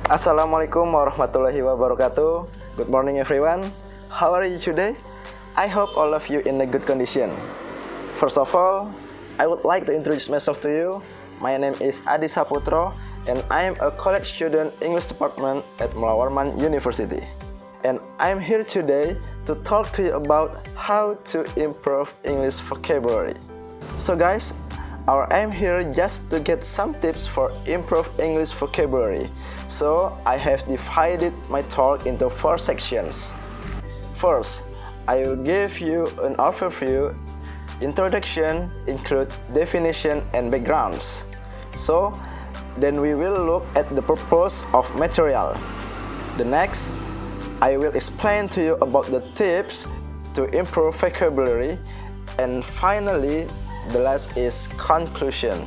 Assalamualaikum warahmatullahi wabarakatuh. Good morning everyone. How are you today? I hope all of you in a good condition. First of all, I would like to introduce myself to you. My name is Saputro and I am a college student English department at Melawarman University. And I am here today to talk to you about how to improve English vocabulary. So guys, our aim here just to get some tips for improve English vocabulary. So I have divided my talk into 4 sections. First, I will give you an overview, introduction, include definition and backgrounds. So then we will look at the purpose of material. The next, I will explain to you about the tips to improve vocabulary, and finally the last is conclusion.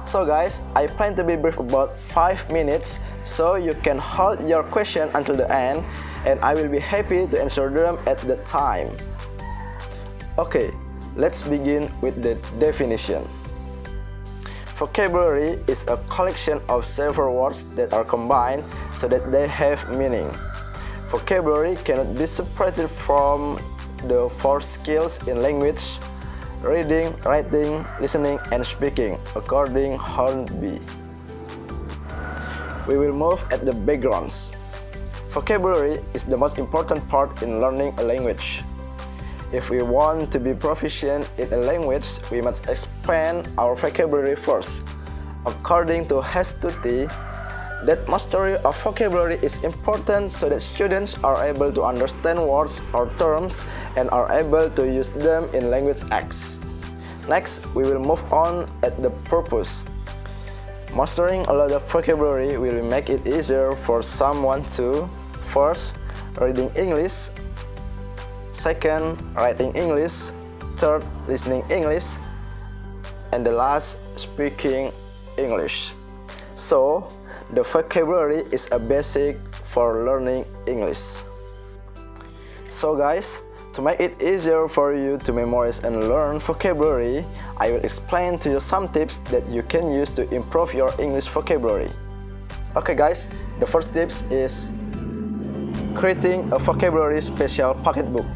So guys, I plan to be brief about 5 minutes, so you can hold your question until the end and I will be happy to answer them at the time. Okay, let's begin with the definition. Vocabulary is a collection of several words that are combined so that they have meaning. Vocabulary cannot be separated from the 4 skills in language: reading, writing, listening, and speaking, according Hornby. We will move at the backgrounds. Vocabulary is the most important part in learning a language. If we want to be proficient in a language, we must expand our vocabulary first. According to Hestuti, that mastery of vocabulary is important so that students are able to understand words or terms and are able to use them in language acts. Next, we will move on at the purpose. Mastering a lot of vocabulary will make it easier for someone to, first, reading English, second, writing English, third, listening English, and the last, speaking English. So, the vocabulary is a basic for learning English. So guys, to make it easier for you to memorize and learn vocabulary, I will explain to you some tips that you can use to improve your English vocabulary. Okay guys, the first tips is creating a vocabulary special pocket book.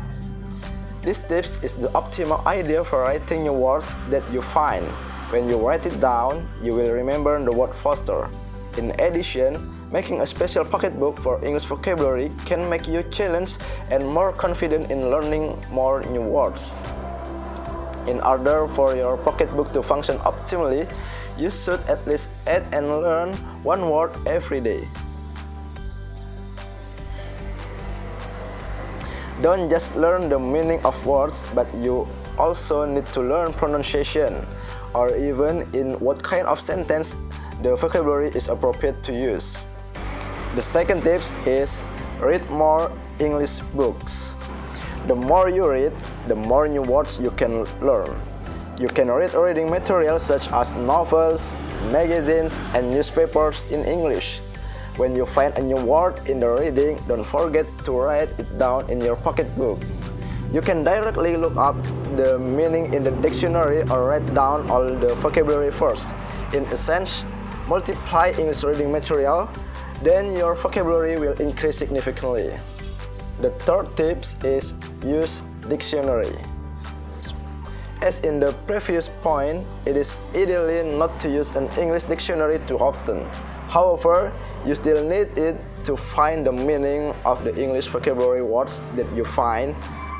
This tips is the optimal idea for writing new words that you find. When you write it down, you will remember the word faster. In addition, making a special pocketbook for English vocabulary can make you challenged and more confident in learning more new words. In order for your pocketbook to function optimally, you should at least add and learn 1 word every day. Don't just learn the meaning of words, but you also need to learn pronunciation, or even in what kind of sentence the vocabulary is appropriate to use. The second tip is read more English books. The more you read, the more new words you can learn. You can read reading materials such as novels, magazines, and newspapers in English. When you find a new word in the reading, don't forget to write it down in your pocketbook. You can directly look up the meaning in the dictionary or write down all the vocabulary first. In a sense, multiply English reading material, then your vocabulary will increase significantly. The third tip is use dictionary. As in the previous point, it is ideally not to use an English dictionary too often. However, you still need it to find the meaning of the English vocabulary words that you find.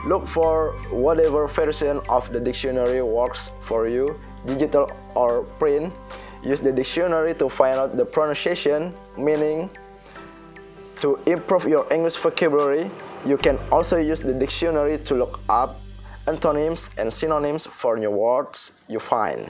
Look for whatever version of the dictionary works for you, digital or print. Use the dictionary to find out the pronunciation, meaning. To improve your English vocabulary, you can also use the dictionary to look up antonyms and synonyms for new words you find.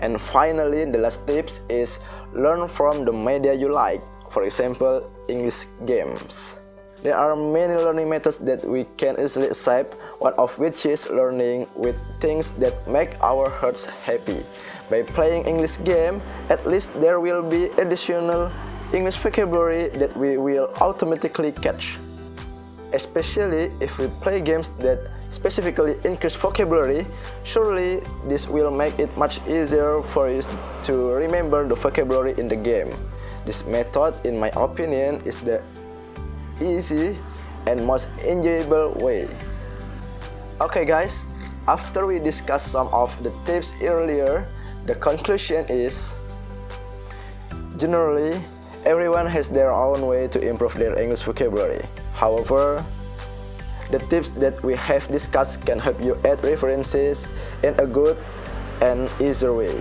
And finally, the last tips is learn from the media you like, for example, English games. There are many learning methods that we can easily accept, one of which is learning with things that make our hearts happy. By playing English game, at least there will be additional English vocabulary that we will automatically catch. Especially if we play games that specifically increase vocabulary, surely this will make it much easier for you to remember the vocabulary in the game. This method, in my opinion, is the easy and most enjoyable way. Okay guys, after we discussed some of the tips earlier, the conclusion is, generally, everyone has their own way to improve their English vocabulary. However, the tips that we have discussed can help you add references in a good and easier way.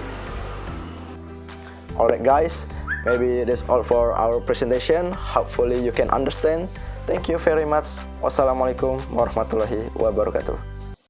Alright guys, maybe that's all for our presentation. Hopefully you can understand. Thank you very much. Wassalamualaikum warahmatullahi wabarakatuh.